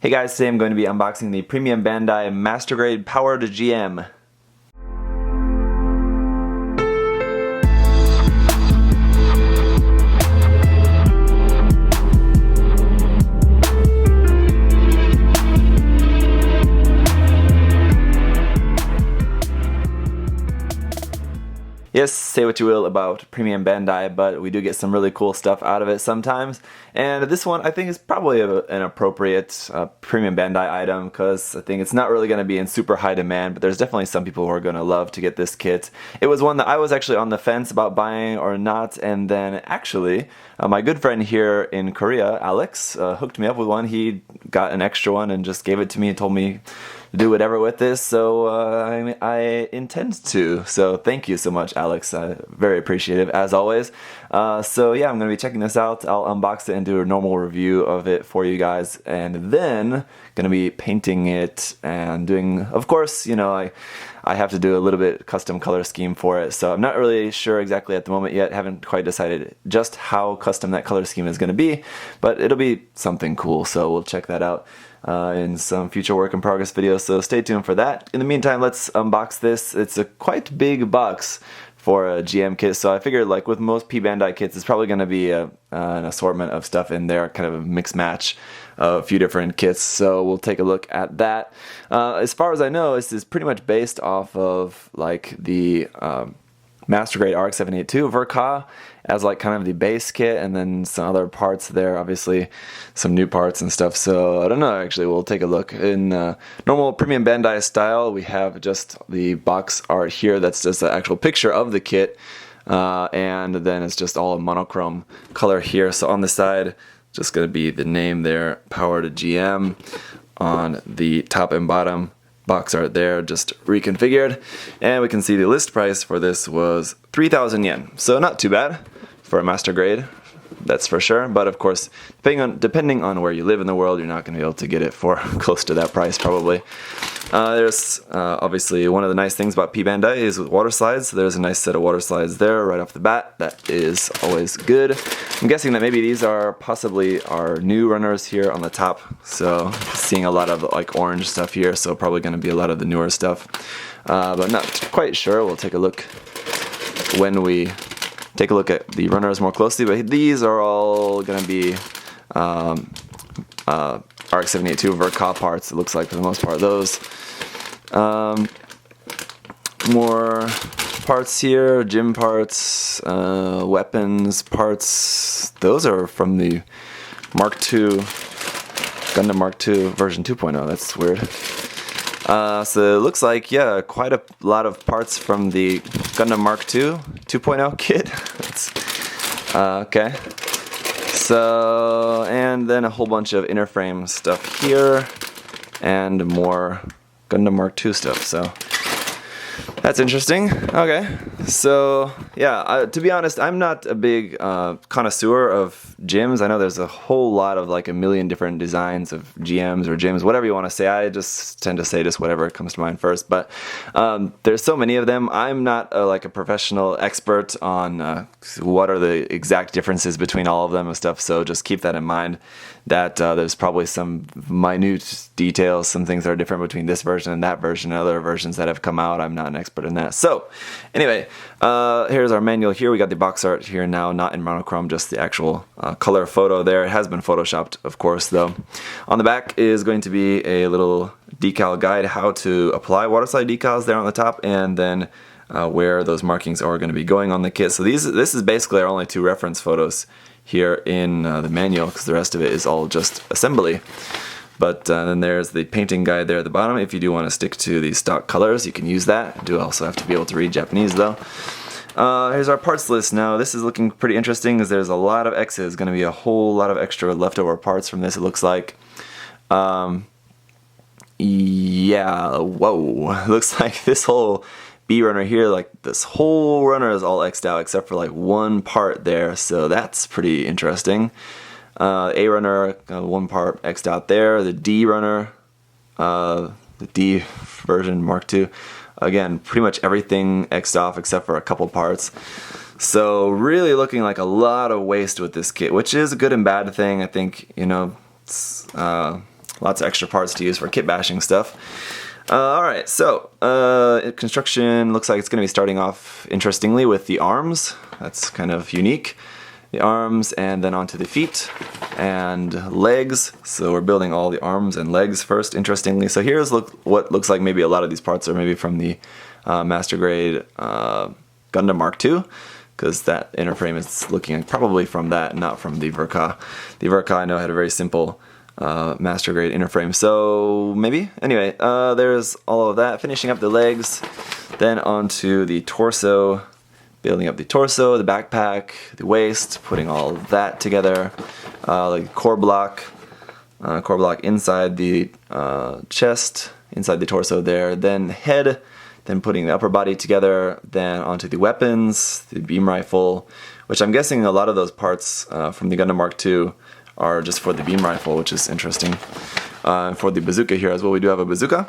Hey guys, today I'm going to be unboxing the Premium Bandai Master Grade Powered GM. Yes, say what you will about Premium Bandai, but we do get some really cool stuff out of it sometimes. And this one I think is probably an appropriate Premium Bandai item because I think it's not really going to be in super high demand, but there's definitely some people who are going to love to get this kit. It was one that I was actually on the fence about buying or not, and then actually my good friend here in Korea, Alex, hooked me up with one. He got an extra one and just gave it to me and told me do whatever with this, so I intend to. So thank you so much, Alex. Very appreciative as always. So yeah, I'm going to be checking this out. I'll unbox it and do a normal review of it for you guys, and then going to be painting it and doing, of course, you know, I have to do a little bit custom color scheme for it, so I'm not really sure exactly at the moment yet. Haven't quite decided just how custom that color scheme is going to be, but it'll be something cool, so we'll check that out in some future work in progress videos, so stay tuned for that. In the meantime, let's unbox this. It's a quite big box for a GM kit, so I figured, like with most P-Bandai kits, it's probably going to be an assortment of stuff in there, kind of a mix match of a few different kits, so we'll take a look at that. As far as I know, this is pretty much based off of like the Master Grade RX-78-2 Ver.Ka as like kind of the base kit, and then some other parts there, obviously some new parts and stuff, so I don't know, actually we'll take a look. In normal Premium Bandai style, we have just the box art here that's just the actual picture of the kit, and then it's just all a monochrome color here. So on the side, just going to be the name there, Powered GM. On the top and bottom, box art there, just reconfigured, and we can see the list price for this was 3,000 yen, so not too bad for a master grade, that's for sure. But of course, depending on where you live in the world, you're not going to be able to get it for close to that price probably. There's obviously one of the nice things about P-Bandai is with water slides, so there's a nice set of water slides there right off the bat. That is always good. I'm guessing that maybe these are possibly our new runners here on the top, so seeing a lot of like orange stuff here, so probably going to be a lot of the newer stuff, but not quite sure. We'll take a look when we take a look at the runners more closely, but these are all going to be RX-78-2 Ver.Ka parts, it looks like, for the most part. Those more parts here, gym parts, weapons parts. Those are from the Mk-II, Gundam Mk-II version 2.0. That's weird. So it looks like, yeah, quite a lot of parts from the Gundam Mk-II 2.0 kit. Okay. So, and then a whole bunch of inner frame stuff here, and more Gundam Mk-II stuff, so that's interesting. Okay, so yeah, to be honest, I'm not a big connoisseur of gyms. I know there's a whole lot of like a million different designs of GMs or gyms, whatever you want to say. I just tend to say just whatever comes to mind first, but there's so many of them. I'm not like a professional expert on what are the exact differences between all of them and stuff, so just keep that in mind, that there's probably some minute details, some things that are different between this version and that version and other versions that have come out. I'm not an expert in that. So anyway, here's our manual here. We got the box art here now, not in monochrome, just the actual color photo there. It has been photoshopped, of course, though. On the back is going to be a little decal guide, how to apply waterslide decals there on the top, and then where those markings are going to be going on the kit. So this is basically our only two reference photos here in the manual, because the rest of it is all just assembly. But then there's the painting guide there at the bottom. If you do want to stick to the stock colors, you can use that. You do also have to be able to read Japanese, though. Here's our parts list. Now, this is looking pretty interesting, because there's a lot of X's. Going to be a whole lot of extra leftover parts from this, it looks like. Yeah, whoa. Looks like this whole B runner here, like this whole runner is all X'd out except for like one part there, so that's pretty interesting. A runner, one part X'd out there. The D runner, the D version Mk-II, again, pretty much everything X'd off except for a couple parts. So really looking like a lot of waste with this kit, which is a good and bad thing. I think, you know, it's, lots of extra parts to use for kit bashing stuff. Alright, so construction looks like it's going to be starting off interestingly with the arms. That's kind of unique. The arms, and then onto the feet and legs. So we're building all the arms and legs first, interestingly. So here's what looks like maybe a lot of these parts are maybe from the Master Grade Gundam Mk-II, because that inner frame is looking probably from that, not from the Ver.Ka. The Ver.Ka I know had a very simple Master Grade inner frame, so maybe. Anyway, there's all of that. Finishing up the legs, then onto the torso, building up the torso, the backpack, the waist, putting all of that together, like core block inside the chest, inside the torso there, then head, then putting the upper body together, then onto the weapons, the beam rifle, which I'm guessing a lot of those parts from the Gundam Mk-II are just for the beam rifle, which is interesting. For the bazooka here as well, we do have a bazooka.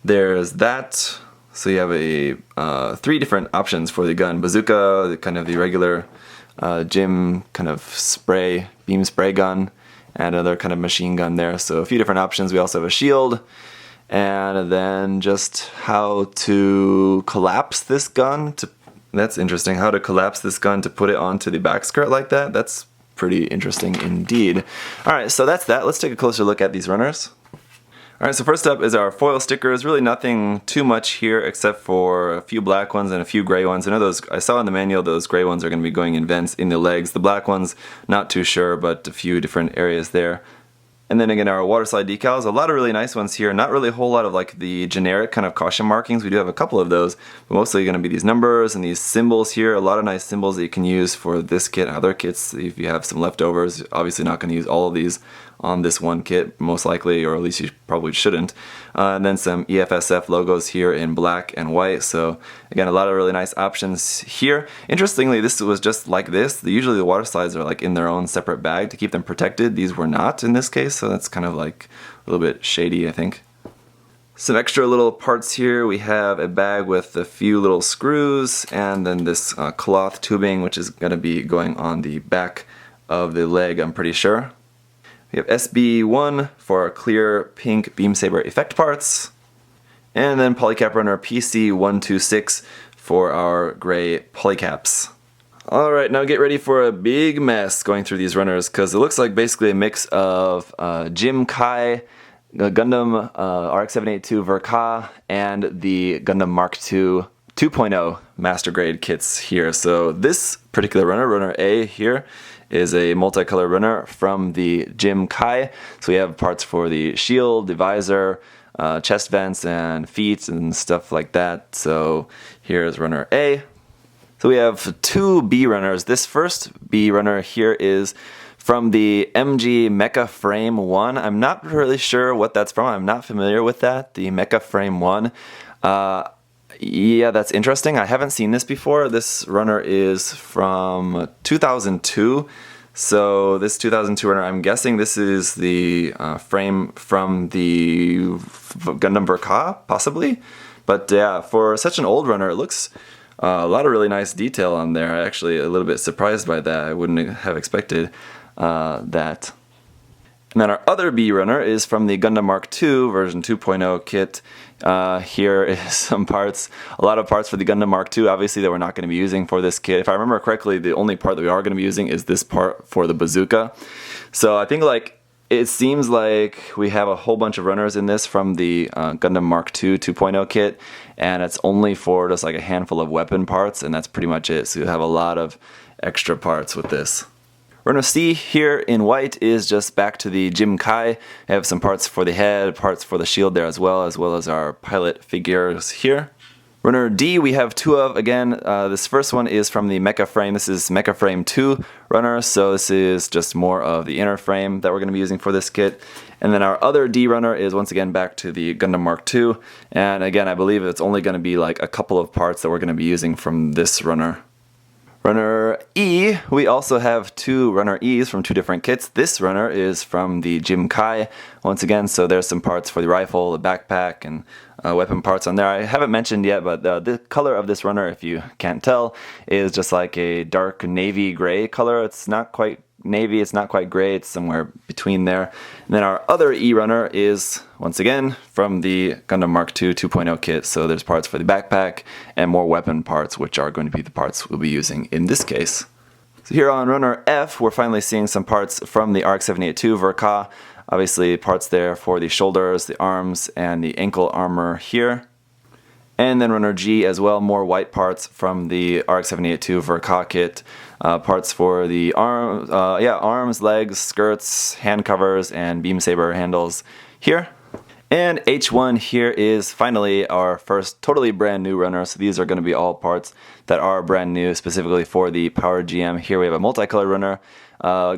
There's that. So you have a 3 different options for the gun. Bazooka, kind of the regular gym kind of beam spray gun, and another kind of machine gun there. So a few different options. We also have a shield, and then just how to collapse this gun. That's interesting, how to collapse this gun to put it onto the back skirt like that. That's pretty interesting indeed. Alright, so that's that. Let's take a closer look at these runners. Alright, so first up is our foil stickers. Really nothing too much here except for a few black ones and a few gray ones. I know I saw in the manual those gray ones are going to be going in vents in the legs. The black ones, not too sure, but a few different areas there. And then again, our water slide decals, a lot of really nice ones here. Not really a whole lot of like the generic kind of caution markings. We do have a couple of those, but mostly going to be these numbers and these symbols here. A lot of nice symbols that you can use for this kit and other kits if you have some leftovers. Obviously not going to use all of these on this one kit, most likely, or at least you probably shouldn't. And then some EFSF logos here in black and white. So again, a lot of really nice options here. Interestingly, this was just like this. Usually the water slides are like in their own separate bag to keep them protected. These were not in this case, so that's kind of like a little bit shady, I think. Some extra little parts here. We have a bag with a few little screws, and then this cloth tubing, which is going to be going on the back of the leg, I'm pretty sure. We have SB1 for our clear pink beam saber effect parts, and then polycap runner PC126 for our gray polycaps. Alright, now get ready for a big mess going through these runners, because it looks like basically a mix of Mk-II, Gundam RX-78-2 Ver.Ka, and the Gundam Mk-II 2.0 Master Grade kits here. So this particular runner A here, is a multicolor runner from the Mk-II. So we have parts for the shield, the visor, chest vents, and feet, and stuff like that. So here's runner A. So we have 2 B runners. This first B runner here is from the MG Mecha Frame 1. I'm not really sure what that's from. I'm not familiar with that, the Mecha Frame 1. Yeah, that's interesting. I haven't seen this before. This runner is from 2002. So this 2002 runner, I'm guessing this is the frame from the Gundam Ver.Ka, possibly. But yeah, for such an old runner, it looks a lot of really nice detail on there. I'm actually a little bit surprised by that. I wouldn't have expected that. And then our other B runner is from the Gundam Mk-II version 2.0 kit. Here is some parts, a lot of parts for the Gundam Mk-II, obviously, that we're not going to be using for this kit. If I remember correctly, the only part that we are going to be using is this part for the bazooka. So I think like it seems like we have a whole bunch of runners in this from the Gundam Mk-II 2.0 kit, and it's only for just like a handful of weapon parts, and that's pretty much it. So you have a lot of extra parts with this. Runner C here in white is just back to the Mk-II. I have some parts for the head, parts for the shield there as well as our pilot figures here. Runner D we have 2 of. Again, this first one is from the Mecha Frame. This is Mecha Frame 2 runner, so this is just more of the inner frame that we're going to be using for this kit. And then our other D runner is once again back to the Gundam Mk-II. And again, I believe it's only going to be like a couple of parts that we're going to be using from this runner. Runner E, we also have 2 runner E's from 2 different kits. This runner is from the Mk-II once again, so there's some parts for the rifle, the backpack, and weapon parts on there. I haven't mentioned yet, but the color of this runner, if you can't tell, is just like a dark navy gray color. It's not quite navy. It's not quite gray, it's somewhere between there. And then our other E runner is, once again, from the Gundam Mk-II 2.0 kit. So there's parts for the backpack and more weapon parts, which are going to be the parts we'll be using in this case. So here on runner F, we're finally seeing some parts from the RX-78-2 Ver.Ka. Obviously parts there for the shoulders, the arms, and the ankle armor here. And then runner G as well, more white parts from the RX-78-2 Ver.Ka kit. Parts for the arms, legs, skirts, hand covers, and beam saber handles here. And H1 here is finally our first totally brand new runner. So these are going to be all parts that are brand new specifically for the Power GM. Here we have a multicolored runner.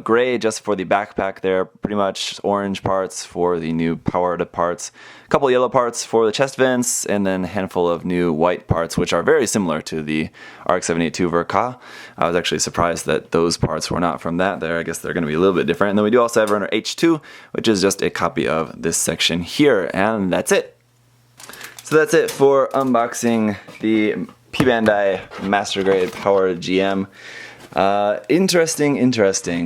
Gray just for the backpack there, pretty much orange parts for the new powered parts, a couple yellow parts for the chest vents, and then a handful of new white parts, which are very similar to the RX-78-2 Ver.Ka. I was actually surprised that those parts were not from that there. I guess they're going to be a little bit different. And then we do also have runner H2, which is just a copy of this section here, and that's it. So that's it for unboxing the P-Bandai Master Grade Power GM. Interesting.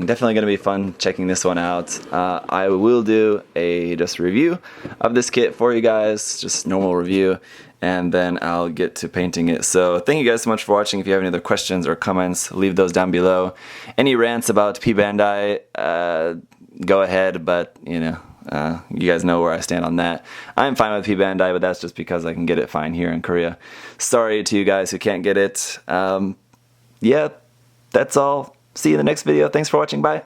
Definitely going to be fun checking this one out. I will do a just review of this kit for you guys, just normal review, and then I'll get to painting it. So thank you guys so much for watching. If you have any other questions or comments, leave those down below. Any rants about P-Bandai, go ahead, but you know, you guys know where I stand on that. I'm fine with P-Bandai, but that's just because I can get it fine here in Korea. Sorry to you guys who can't get it. Yeah, that's all. See you in the next video. Thanks for watching. Bye.